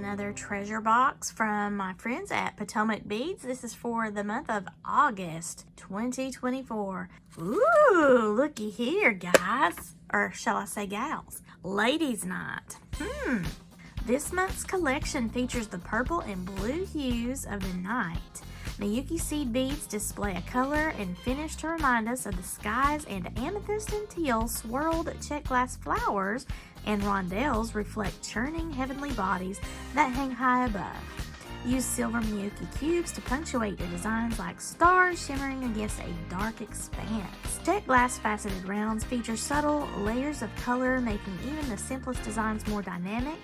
another treasure box from my friends at Potomac Beads. This is for the month of August 2024. Ooh, looky here, guys. Or shall I say gals? Ladies' night. This month's collection features the purple and blue hues of the night. Miyuki seed beads display a color and finish to remind us of the skies, and amethyst and teal swirled check glass flowers and rondelles reflect churning heavenly bodies that hang high above. Use silver Miyuki cubes to punctuate your designs like stars shimmering against a dark expanse. Check glass faceted rounds feature subtle layers of color, making even the simplest designs more dynamic.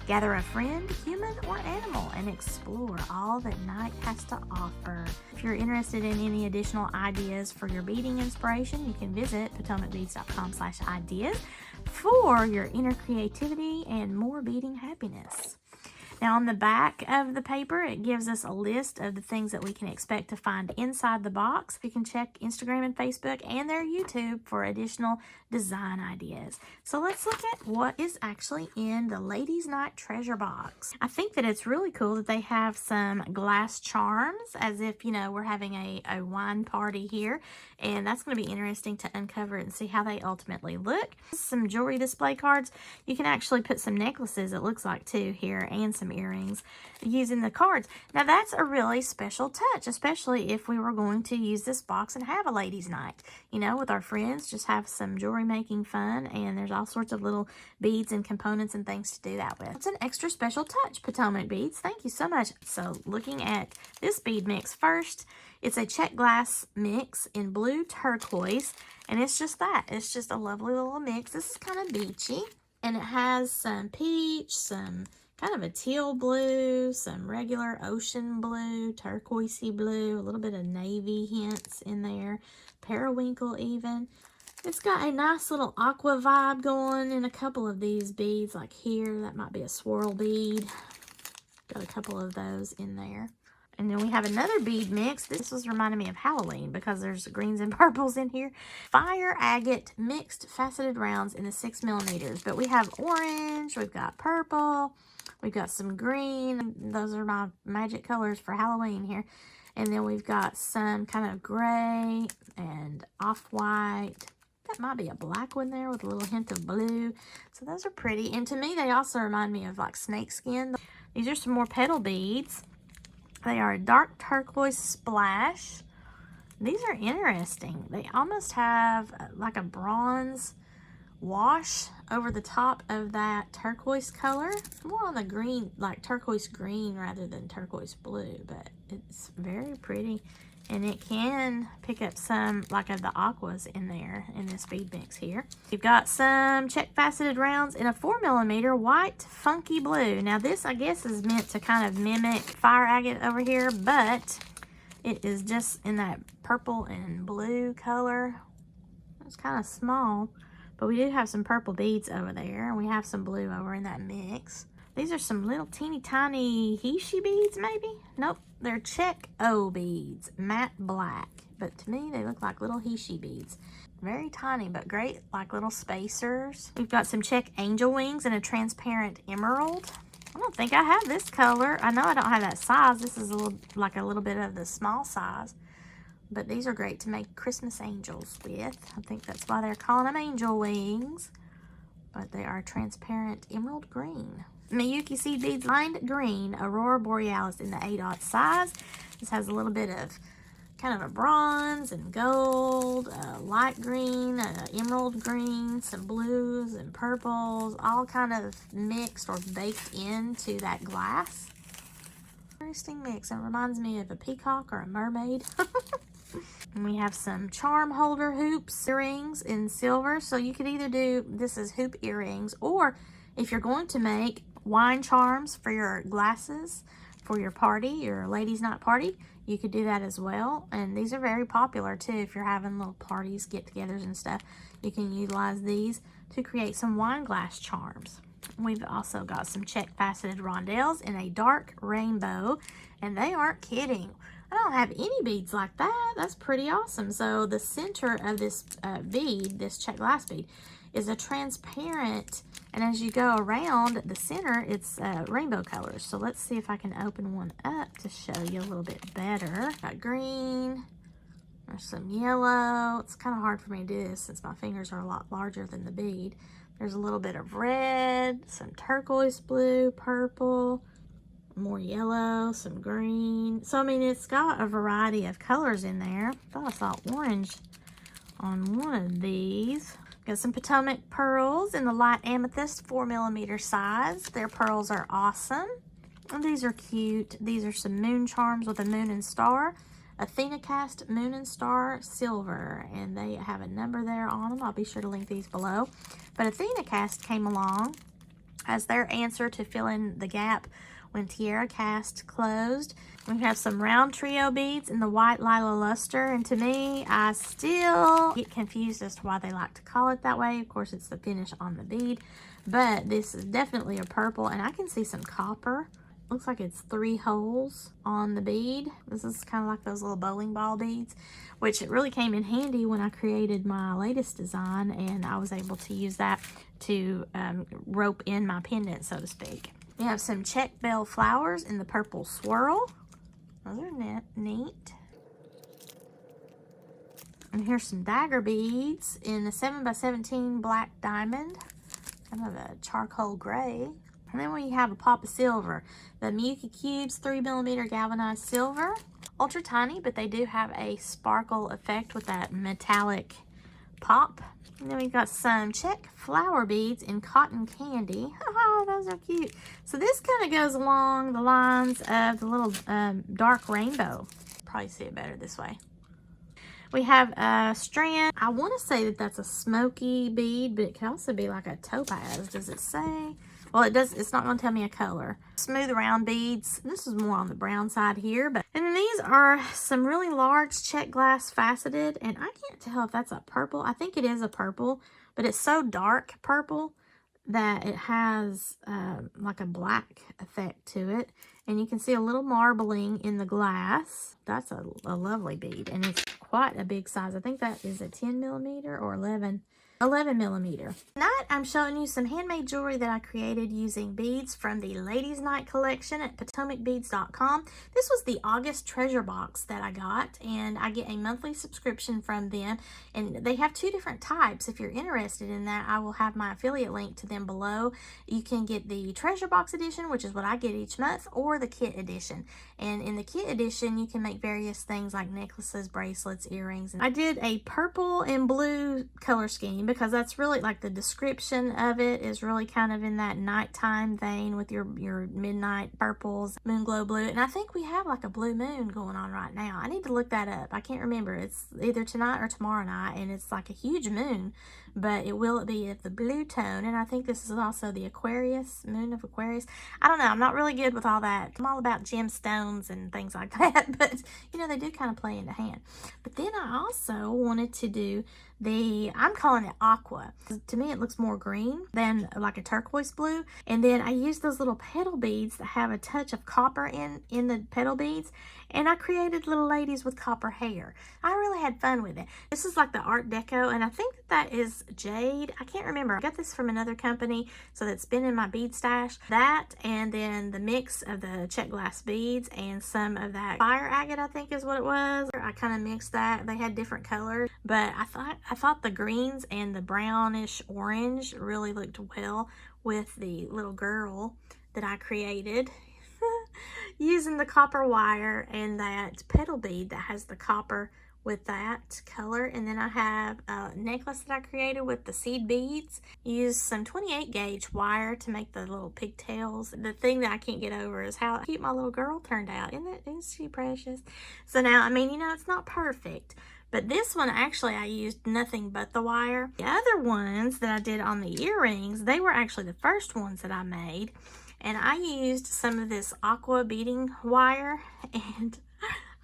Gather a friend, human or animal, and explore all that night has to offer. If you're interested in any additional ideas for your beading inspiration, you can visit potomacbeads.com/ideas for your inner creativity and more beading happiness. Now on the back of the paper, it gives us a list of the things that we can expect to find inside the box. You can check Instagram and Facebook and their YouTube for additional design ideas. So let's look at what is actually in the Ladies' Night treasure box. I think that it's really cool that they have some glass charms, as if, you know, we're having a wine party here. And that's going to be interesting to uncover and see how they ultimately look. Some jewelry display cards. You can actually put some necklaces, it looks like, too, here, and some earrings using the cards. Now that's a really special touch, especially if we were going to use this box and have a ladies' night, you know, with our friends, just have some jewelry making fun, and there's all sorts of little beads and components and things to do that with. It's an extra special touch, Potomac Beads. Thank you so much. So looking at this bead mix first, it's a check glass mix in blue turquoise, and it's just that. It's just a lovely little mix. This is kind of beachy, and it has some peach, some kind of a teal blue, some regular ocean blue, turquoisey blue, a little bit of navy hints in there, periwinkle even. It's got a nice little aqua vibe going in a couple of these beads, like here, that might be a swirl bead. Got a couple of those in there. And then we have another bead mix. This was reminding me of Halloween because there's greens and purples in here. Fire agate mixed faceted rounds in the 6mm. But we have orange, we've got purple, we've got some green. Those are my magic colors for Halloween here. And then we've got some kind of gray and off-white. That might be a black one there with a little hint of blue. So those are pretty. And to me, they also remind me of like snakeskin. These are some more petal beads. They are a dark turquoise splash. These are interesting. They almost have like a bronze wash over the top of that turquoise color. More on the green, like turquoise green rather than turquoise blue, but it's very pretty. And it can pick up some like of the aquas in there in this bead mix here. You've got some check faceted rounds in a 4mm white funky blue. Now this, I guess, is meant to kind of mimic fire agate over here, but it is just in that purple and blue color. It's kind of small, but we do have some purple beads over there, and we have some blue over in that mix. These are some little teeny tiny Heishi beads, maybe? Nope, they're check O beads, matte black. But to me, they look like little Heishi beads. Very tiny, but great, like little spacers. We've got some check angel wings in a transparent emerald. I don't think I have this color. I know I don't have that size. This is a little bit of the small size. But these are great to make Christmas angels with. I think that's why they're calling them angel wings. But they are transparent emerald green. Miyuki seed beads lined green, Aurora Borealis in the 8/0 size. This has a little bit of kind of a bronze and gold, light green, emerald green, some blues and purples, all kind of mixed or baked into that glass. Interesting mix. It reminds me of a peacock or a mermaid. And we have some charm holder hoops, earrings in silver. So you could either do this as hoop earrings, or if you're going to make wine charms for your glasses for your party, your ladies' night party, you could do that as well. And these are very popular too. If you're having little parties, get-togethers and stuff, you can utilize these to create some wine glass charms. We've also got some check faceted rondelles in a dark rainbow, and they aren't kidding. I don't have any beads like that. That's pretty awesome. So the center of this bead, this check glass bead, is a transparent, and as you go around the center, it's rainbow colors. So let's see if I can open one up to show you a little bit better. Got green, there's some yellow. It's kind of hard for me to do this since my fingers are a lot larger than the bead. There's a little bit of red, some turquoise blue, purple, more yellow, some green. So, I mean, it's got a variety of colors in there. I thought I saw orange on one of these. Got some Potomac pearls in the light amethyst 4mm size. Their pearls are awesome. And these are cute. These are some moon charms with a moon and star. Athena cast moon and star silver, and they have a number there on them. I'll be sure to link these below. But Athena cast came along as their answer to fill in the gap when Tiara cast closed. We have some round trio beads in the white lila luster, and to me, I still get confused as to why they like to call it that way. Of course, it's the finish on the bead, but this is definitely a purple, and I can see some copper. Looks like it's 3 holes on the bead. This is kind of like those little bowling ball beads, which it really came in handy when I created my latest design, and I was able to use that to rope in my pendant, so to speak. We have some check bell flowers in the purple swirl. Those are neat. And here's some dagger beads in the 7x17 black diamond, kind of a charcoal gray. And then we have a pop of silver. The Miyuki Cubes 3mm galvanized silver. Ultra tiny, but they do have a sparkle effect with that metallic pop. And then we've got some check flower beads in cotton candy. Oh, those are cute. So this kind of goes along the lines of the little dark rainbow. Probably see it better this way. We have a strand. I want to say that that's a smoky bead, but it can also be like a topaz. Does it say? Well, it does. It's not going to tell me a color. Smooth round beads. This is more on the brown side here, but and then these are some really large check glass faceted, and I can't tell if that's a purple. I think it is a purple, but it's so dark purple that it has like a black effect to it, and you can see a little marbling in the glass. That's a lovely bead, and it's quite a big size. I think that is a 10mm or 11mm. Tonight I'm showing you some handmade jewelry that I created using beads from the Ladies Night collection at potomacbeads.com. This was the August treasure box that I got, and I get a monthly subscription from them, and they have 2 different types. If you're interested in that, I will have my affiliate link to them below. You can get the treasure box edition, which is what I get each month, or the kit edition. And in the kit edition, you can make various things like necklaces, bracelets, earrings. And I did a purple and blue color scheme because that's really like the description of it is really kind of in that nighttime vein with your midnight purples, moon glow blue. And I think we have like a blue moon going on right now. I need to look that up. I can't remember. It's either tonight or tomorrow night, and it's like a huge moon, but it will be of the blue tone. And I think this is also the Aquarius, moon of Aquarius. I don't know. I'm not really good with all that. I'm all about gemstones and things like that, but you know, they do kind of play into hand. But then I also wanted to do I'm calling it aqua. To me, it looks more green than like a turquoise blue. And then I used those little petal beads that have a touch of copper in the petal beads. And I created little ladies with copper hair. I really had fun with it. This is like the Art Deco, and I think that is jade. I can't remember. I got this from another company, so that's been in my bead stash. That, and then the mix of the check glass beads and some of that fire agate, I think is what it was. I kind of mixed that. They had different colors, but I thought the greens and the brownish orange really looked well with the little girl that I created using the copper wire and that petal bead that has the copper with that color. And then I have a necklace that I created with the seed beads. Used some 28 gauge wire to make the little pigtails. The thing that I can't get over is how cute my little girl turned out. Isn't she precious? So now, I mean, you know, it's not perfect, but this one, actually, I used nothing but the wire. The other ones that I did on the earrings, they were actually the first ones that I made. And I used some of this aqua beading wire, and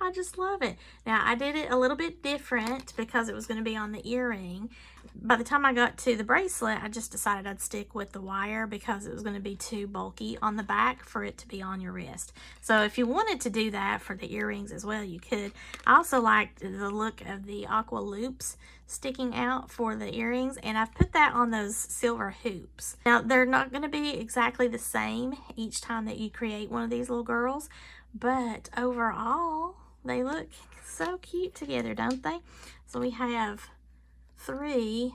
I just love it. Now, I did it a little bit different because it was going to be on the earring. By the time I got to the bracelet, I just decided I'd stick with the wire because it was going to be too bulky on the back for it to be on your wrist. So if you wanted to do that for the earrings as well, you could. I also liked the look of the aqua loops sticking out for the earrings, and I've put that on those silver hoops. Now, they're not going to be exactly the same each time that you create one of these little girls, but overall, they look so cute together, don't they? So we have 3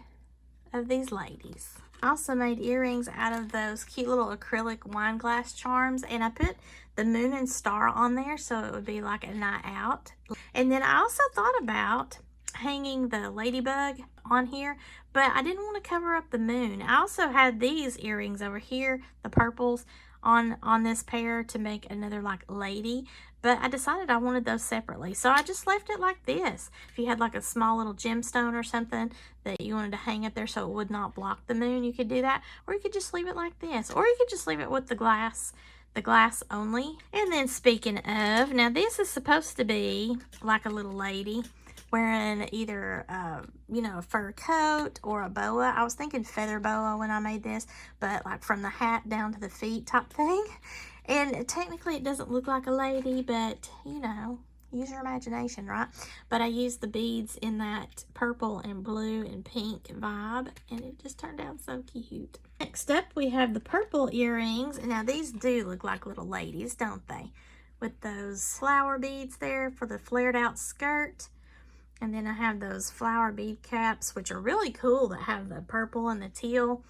of these ladies. I also made earrings out of those cute little acrylic wine glass charms, and I put the moon and star on there so it would be like a night out. And then I also thought about hanging the ladybug on here, but I didn't want to cover up the moon. I also had these earrings over here, the purples, on this pair to make another like lady, but I decided I wanted those separately, so I just left it like this. If you had like a small little gemstone or something that you wanted to hang up there so it would not block the moon, you could do that, or you could just leave it like this, or you could just leave it with the glass only. And then speaking of, now this is supposed to be like a little lady wearing either you know, a fur coat or a boa. I was thinking feather boa when I made this, but like from the hat down to the feet type thing. And technically it doesn't look like a lady, but you know, use your imagination, right? But I used the beads in that purple and blue and pink vibe, and it just turned out so cute. Next up, we have the purple earrings. Now these do look like little ladies, don't they? With those flower beads there for the flared out skirt. And then I have those flower bead caps, which are really cool, that have the purple and the teal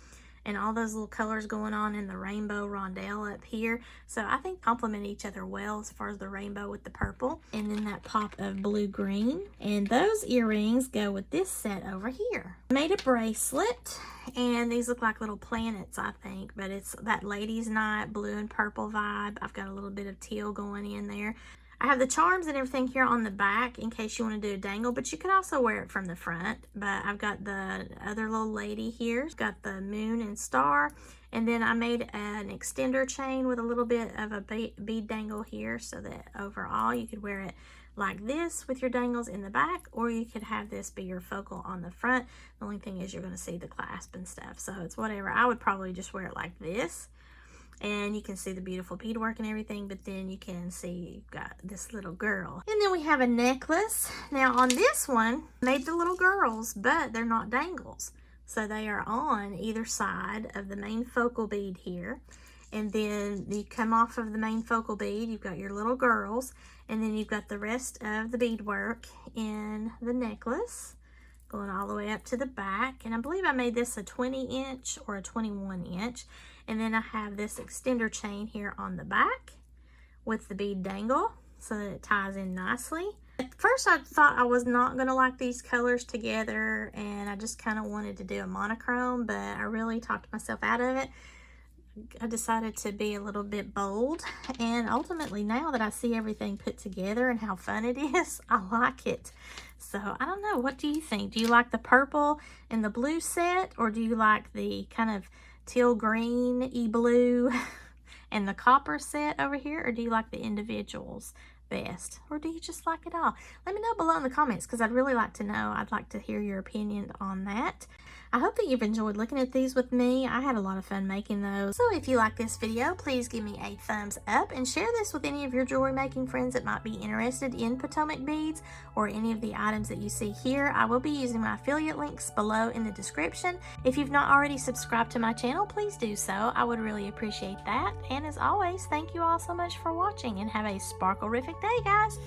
and all those little colors going on in the rainbow rondelle up here. So I think complement each other well as far as the rainbow with the purple. And then that pop of blue-green. And those earrings go with this set over here. I made a bracelet, and these look like little planets, I think, but it's that ladies' night blue and purple vibe. I've got a little bit of teal going in there. I have the charms and everything here on the back in case you want to do a dangle, but you could also wear it from the front. But I've got the other little lady here. Got the moon and star. And then I made an extender chain with a little bit of a bead dangle here so that overall you could wear it like this with your dangles in the back, or you could have this be your focal on the front. The only thing is you're going to see the clasp and stuff, so it's whatever. I would probably just wear it like this. And you can see the beautiful beadwork and everything, but then you can see you've got this little girl. And then we have a necklace. Now on this one, I made the little girls, but they're not dangles. So they are on either side of the main focal bead here. And then you come off of the main focal bead, you've got your little girls, and then you've got the rest of the beadwork in the necklace, going all the way up to the back. And I believe I made this a 20-inch or a 21-inch. And then I have this extender chain here on the back with the bead dangle so that it ties in nicely. At first I thought I was not going to like these colors together, and I just kind of wanted to do a monochrome, but I really talked myself out of it. I decided to be a little bit bold, and ultimately now that I see everything put together and how fun it is, I like it. So I don't know, what do you think? Do you like the purple and the blue set, or do you like the kind of teal green-y blue and the copper set over here, or do you like the individuals best, or do you just like it all? Let me know below in the comments, because I'd really like to know. I'd like to hear your opinion on that. I hope that you've enjoyed looking at these with me. I had a lot of fun making those. So if you like this video, please give me a thumbs up and share this with any of your jewelry making friends that might be interested in Potomac beads or any of the items that you see here. I will be using my affiliate links below in the description. If you've not already subscribed to my channel, please do so. I would really appreciate that. And as always, thank you all so much for watching, and have a sparkle-rific day, guys.